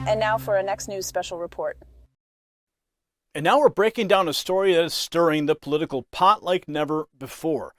And now for our next news special report. And now we're breaking down a story that is stirring the political pot like never before.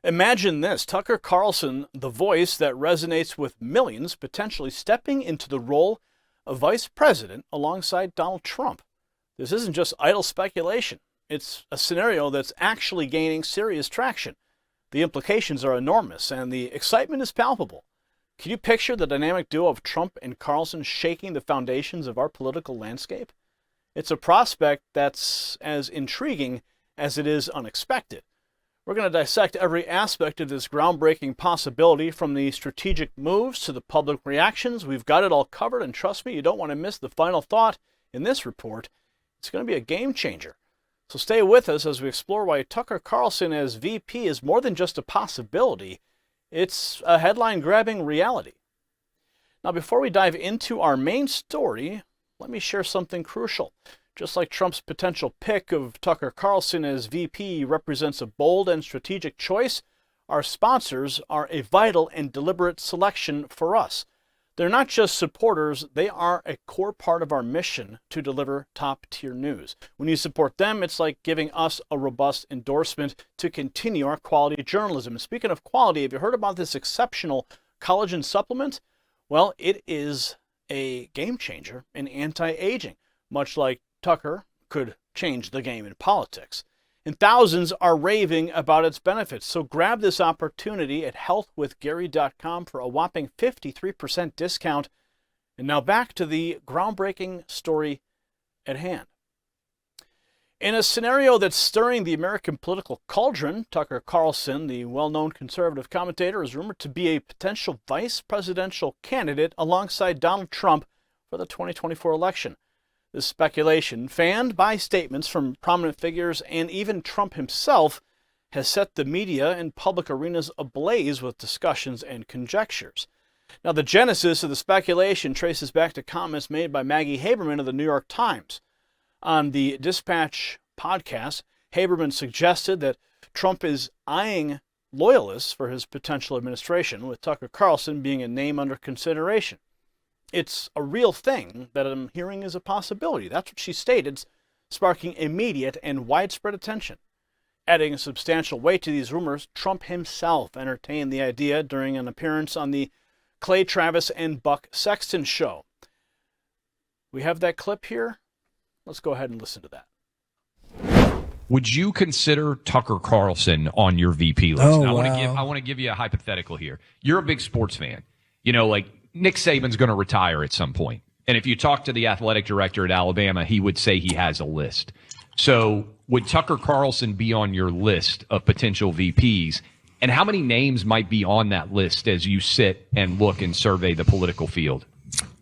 Imagine this, Tucker Carlson, the voice that resonates with millions, potentially stepping into the role of vice president alongside Donald Trump. This isn't just idle speculation. It's a scenario that's actually gaining serious traction. The implications are enormous, and the excitement is palpable. Can you picture the dynamic duo of Trump and Carlson shaking the foundations of our political landscape? It's a prospect that's as intriguing as it is unexpected. We're going to dissect every aspect of this groundbreaking possibility, from the strategic moves to the public reactions. We've got it all covered, and trust me, you don't want to miss the final thought in this report. It's going to be a game changer. So stay with us as we explore why Tucker Carlson as VP is more than just a possibility. It's a headline-grabbing reality. Now, before we dive into our main story, let me share something crucial. Just like Trump's potential pick of Tucker Carlson as VP represents a bold and strategic choice, our sponsors are a vital and deliberate selection for us. They're not just supporters, they are a core part of our mission to deliver top-tier news. When you support them, it's like giving us a robust endorsement to continue our quality journalism. And speaking of quality, have you heard about this exceptional collagen supplement? Well, it is a game changer in anti-aging, much like Tucker could change the game in politics. And thousands are raving about its benefits. So grab this opportunity at healthwithgary.com for a whopping 53% discount. And now back to the groundbreaking story at hand. In a scenario that's stirring the American political cauldron, Tucker Carlson, the well-known conservative commentator, is rumored to be a potential vice presidential candidate alongside Donald Trump for the 2024 election. This speculation, fanned by statements from prominent figures and even Trump himself, has set the media and public arenas ablaze with discussions and conjectures. Now, the genesis of the speculation traces back to comments made by Maggie Haberman of the New York Times. On the Dispatch podcast, Haberman suggested that Trump is eyeing loyalists for his potential administration, with Tucker Carlson being a name under consideration. It's a real thing that I'm hearing is a possibility. That's what she stated, sparking immediate and widespread attention. Adding a substantial weight to these rumors, Trump himself entertained the idea during an appearance on the Clay Travis and Buck Sexton show. We have that clip here. Let's go ahead and listen to that. Would you consider Tucker Carlson on your VP list? Oh, now, wow. I want to give you a hypothetical here. You're a big sports fan. You know, like Nick Saban's going to retire at some point. And if you talk to the athletic director at Alabama, he would say he has a list. So would Tucker Carlson be on your list of potential VPs? And how many names might be on that list as you sit and look and survey the political field?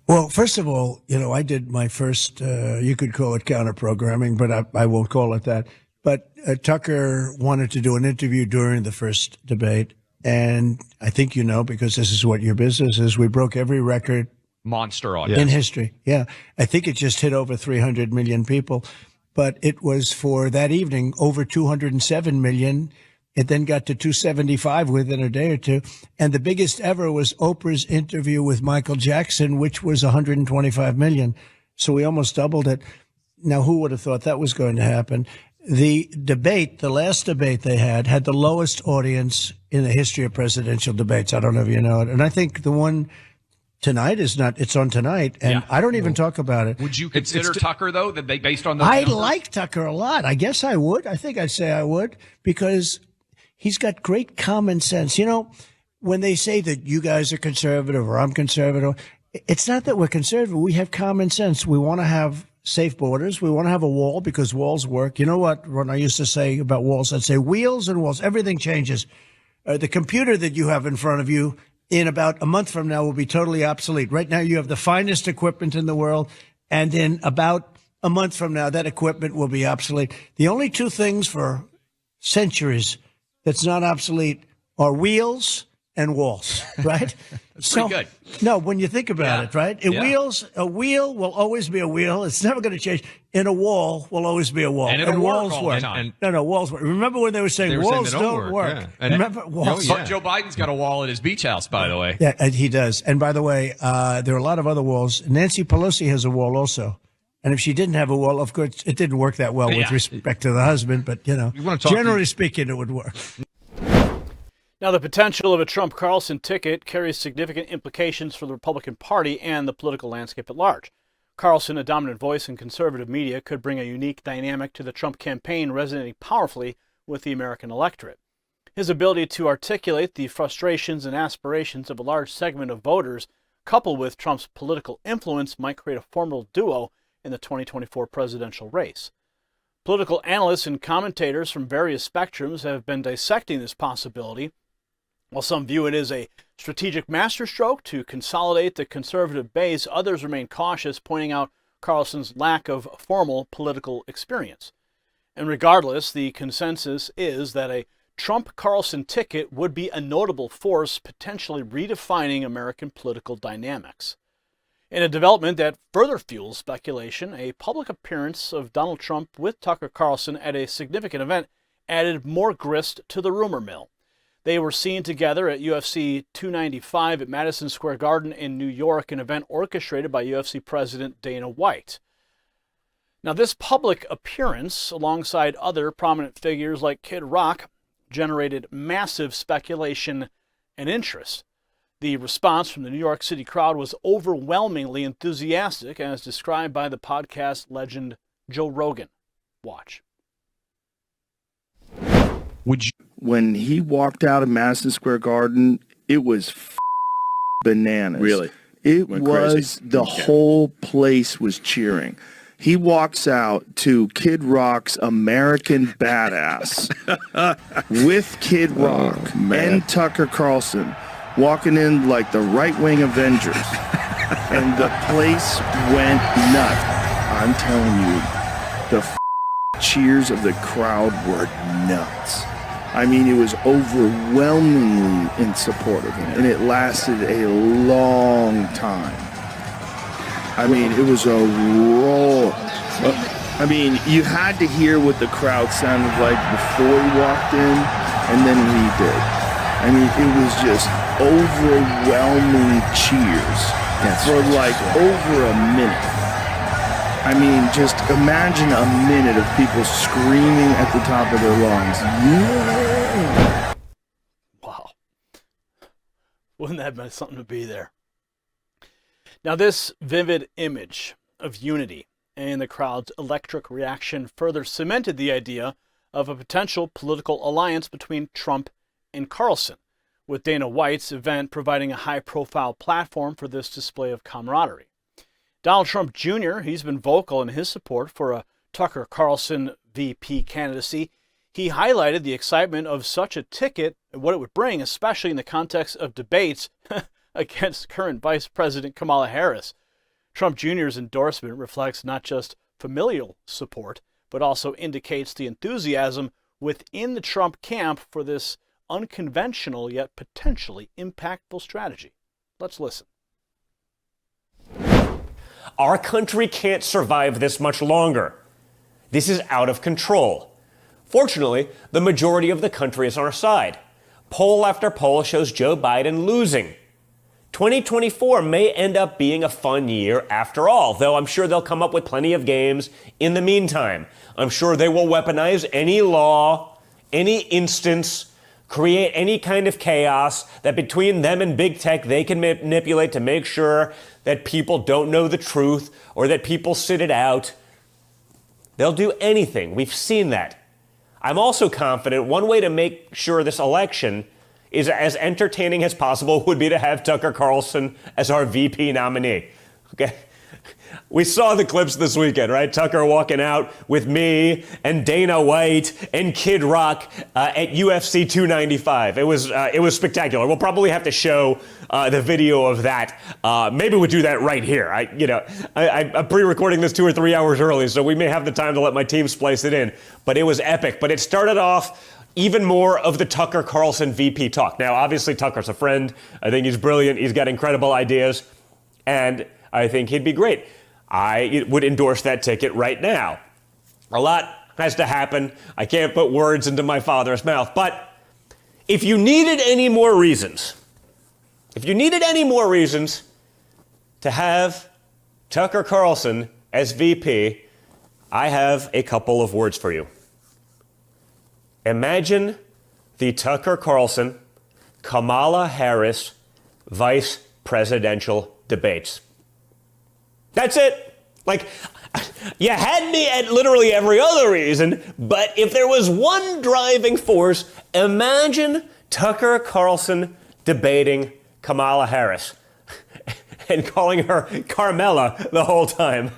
Well, first of all, you know, I did my first, you could call it counter-programming, but I won't call it that. But Tucker wanted to do an interview during the first debate. And I think you know, because this is what your business is, we broke every record. Monster audience. In history. Yeah. I think it just hit over 300 million people. But it was for that evening over 207 million. It then got to 275 within a day or two. And the biggest ever was Oprah's interview with Michael Jackson, which was 125 million. So we almost doubled it. Now, who would have thought that was going to happen? The debate, the last debate they had the lowest audience in the history of presidential debates. I don't know if you know it. And I think the one tonight is not, it's on tonight. And I don't even talk about it. Would you consider Tucker, though, that they based on those I numbers? like Tucker a lot. I guess I would. I think I'd say I would, because he's got great common sense. You know, when they say that you guys are conservative or I'm conservative, it's not that we're conservative. We have common sense. We want to have safe borders. We want to have a wall because walls work. You know what, Ron, I used to say about walls? I'd say wheels and walls. Everything changes. The computer that you have in front of you in about a month from now will be totally obsolete. Right now, you have the finest equipment in the world. And in about a month from now, that equipment will be obsolete. The only two things for centuries that's not obsolete are wheels and walls, right? Pretty good. No, when you think about it, right? A wheel will always be a wheel. It's never going to change. In a wall will always be a wall. And walls work. No, walls work. Remember when they were saying walls don't work? Yeah. And Remember walls? But Joe Biden's got a wall at his beach house, by the way. Yeah, and he does. And by the way, there are a lot of other walls. Nancy Pelosi has a wall also. And if she didn't have a wall, of course, it didn't work that well with respect to the husband. But, generally speaking, it would work. Now, the potential of a Trump-Carlson ticket carries significant implications for the Republican Party and the political landscape at large. Carlson, a dominant voice in conservative media, could bring a unique dynamic to the Trump campaign, resonating powerfully with the American electorate. His ability to articulate the frustrations and aspirations of a large segment of voters, coupled with Trump's political influence, might create a formidable duo in the 2024 presidential race. Political analysts and commentators from various spectrums have been dissecting this possibility. While some view it as a strategic masterstroke to consolidate the conservative base, others remain cautious, pointing out Carlson's lack of formal political experience. And regardless, the consensus is that a Trump-Carlson ticket would be a notable force, potentially redefining American political dynamics. In a development that further fuels speculation, a public appearance of Donald Trump with Tucker Carlson at a significant event added more grist to the rumor mill. They were seen together at UFC 295 at Madison Square Garden in New York, an event orchestrated by UFC President Dana White. Now, this public appearance, alongside other prominent figures like Kid Rock, generated massive speculation and interest. The response from the New York City crowd was overwhelmingly enthusiastic, as described by the podcast legend Joe Rogan. Watch. When he walked out of Madison Square Garden, it was bananas. Really? It Went was, crazy. the whole place was cheering. He walks out to Kid Rock's American Badass with Kid Rock and Tucker Carlson walking in like the right-wing Avengers. And the place went nuts. I'm telling you, the cheers of the crowd were nuts. I mean, it was overwhelmingly in support of him, and it lasted a long time. I mean, it was a roar. I mean, you had to hear what the crowd sounded like before he walked in, and then when he did. I mean, it was just overwhelming cheers for like over a minute. I mean, just imagine a minute of people screaming at the top of their lungs. Yeah! Wow. Wouldn't that have been something to be there? Now, this vivid image of unity and the crowd's electric reaction further cemented the idea of a potential political alliance between Trump and Carlson, with Dana White's event providing a high-profile platform for this display of camaraderie. Donald Trump Jr., he's been vocal in his support for a Tucker Carlson VP candidacy. He highlighted the excitement of such a ticket and what it would bring, especially in the context of debates against current Vice President Kamala Harris. Trump Jr.'s endorsement reflects not just familial support, but also indicates the enthusiasm within the Trump camp for this unconventional yet potentially impactful strategy. Let's listen. Our country can't survive this much longer. This is out of control. Fortunately, the majority of the country is on our side. Poll after poll shows Joe Biden losing. 2024 may end up being a fun year after all, though I'm sure they'll come up with plenty of games in the meantime. I'm sure they will weaponize any law, any instance, create any kind of chaos that between them and big tech they can manipulate to make sure that people don't know the truth or that people sit it out. They'll do anything. We've seen that. I'm also confident one way to make sure this election is as entertaining as possible would be to have Tucker Carlson as our VP nominee. Okay? We saw the clips this weekend, right? Tucker walking out with me and Dana White and Kid Rock at UFC 295. It was spectacular. We'll probably have to show the video of that. Maybe we'll do that right here. I'm pre-recording this 2 or 3 hours early, so we may have the time to let my team splice it in. But it was epic. But it started off even more of the Tucker Carlson VP talk. Now, obviously, Tucker's a friend. I think he's brilliant. He's got incredible ideas. And I think he'd be great. I would endorse that ticket right now. A lot has to happen. I can't put words into my father's mouth. But if you needed any more reasons, to have Tucker Carlson as VP, I have a couple of words for you. Imagine the Tucker Carlson, Kamala Harris vice presidential debates. That's it. Like, you had me at literally every other reason, but if there was one driving force, imagine Tucker Carlson debating Kamala Harris and calling her Carmela the whole time.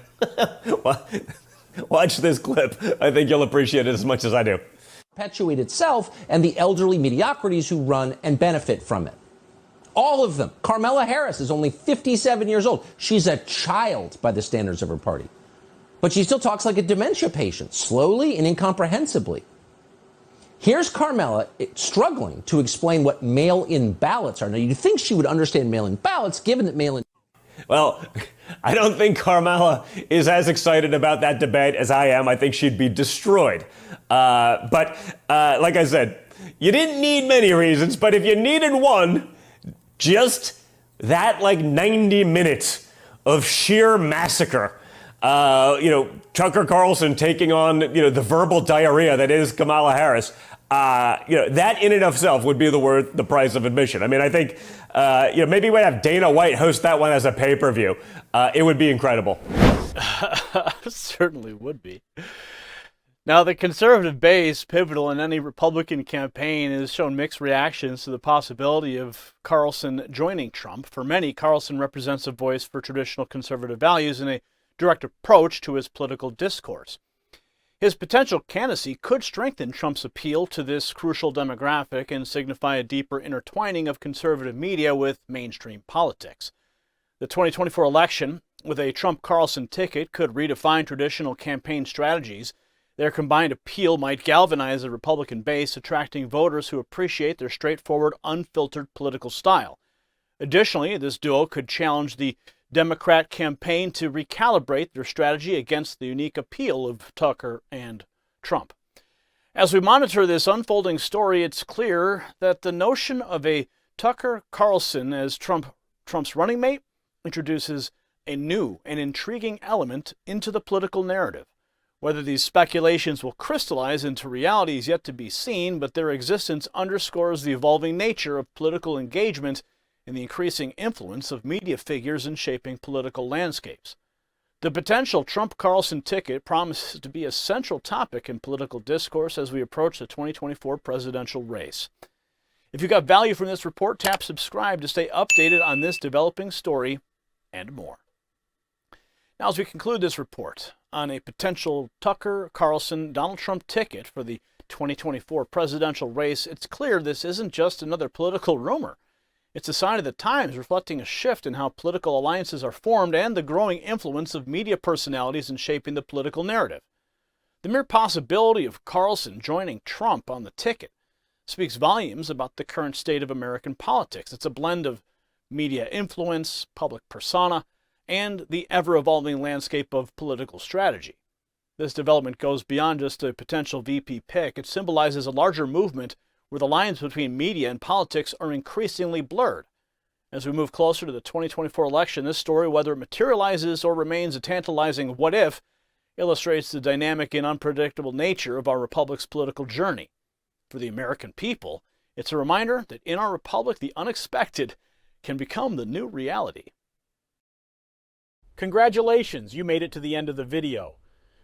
Watch this clip. I think you'll appreciate it as much as I do. Perpetuate itself and the elderly mediocrities who run and benefit from it. All of them. Carmela Harris is only 57 years old. She's a child by the standards of her party. But she still talks like a dementia patient, slowly and incomprehensibly. Here's Carmela struggling to explain what mail-in ballots are. Now, you'd think she would understand mail-in ballots, given that mail-in... Well, I don't think Carmela is as excited about that debate as I am. I think she'd be destroyed. But like I said, you didn't need many reasons, but if you needed one, just that 90 minutes of sheer massacre. Tucker Carlson taking on, the verbal diarrhea that is Kamala Harris. That in and of itself would be the price of admission. I mean, I think, maybe we'd have Dana White host that one as a pay-per-view. It would be incredible. Certainly would be. Now, the conservative base, pivotal in any Republican campaign, has shown mixed reactions to the possibility of Carlson joining Trump. For many, Carlson represents a voice for traditional conservative values and a direct approach to his political discourse. His potential candidacy could strengthen Trump's appeal to this crucial demographic and signify a deeper intertwining of conservative media with mainstream politics. The 2024 election, with a Trump-Carlson ticket, could redefine traditional campaign strategies. Their combined appeal might galvanize the Republican base, attracting voters who appreciate their straightforward, unfiltered political style. Additionally, this duo could challenge the Democrat campaign to recalibrate their strategy against the unique appeal of Tucker and Trump. As we monitor this unfolding story, it's clear that the notion of a Tucker Carlson as Trump's running mate introduces a new and intriguing element into the political narrative. Whether these speculations will crystallize into reality is yet to be seen, but their existence underscores the evolving nature of political engagement and the increasing influence of media figures in shaping political landscapes. The potential Trump-Carlson ticket promises to be a central topic in political discourse as we approach the 2024 presidential race. If you got value from this report, tap subscribe to stay updated on this developing story and more. Now, as we conclude this report on a potential Tucker Carlson Donald Trump ticket for the 2024 presidential race, it's clear this isn't just another political rumor. It's a sign of the times, reflecting a shift in how political alliances are formed and the growing influence of media personalities in shaping the political narrative. The mere possibility of Carlson joining Trump on the ticket speaks volumes about the current state of American politics. It's a blend of media influence, public persona, and the ever-evolving landscape of political strategy. This development goes beyond just a potential VP pick. It symbolizes a larger movement where the lines between media and politics are increasingly blurred. As we move closer to the 2024 election, this story, whether it materializes or remains a tantalizing what if, illustrates the dynamic and unpredictable nature of our republic's political journey. For the American people, it's a reminder that in our republic, the unexpected can become the new reality. Congratulations, you made it to the end of the video.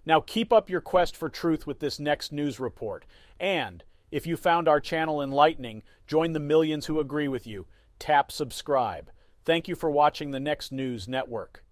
Now keep up your quest for truth with this next news report. And if you found our channel enlightening, join the millions who agree with you. Tap subscribe. Thank you for watching the Next News Network.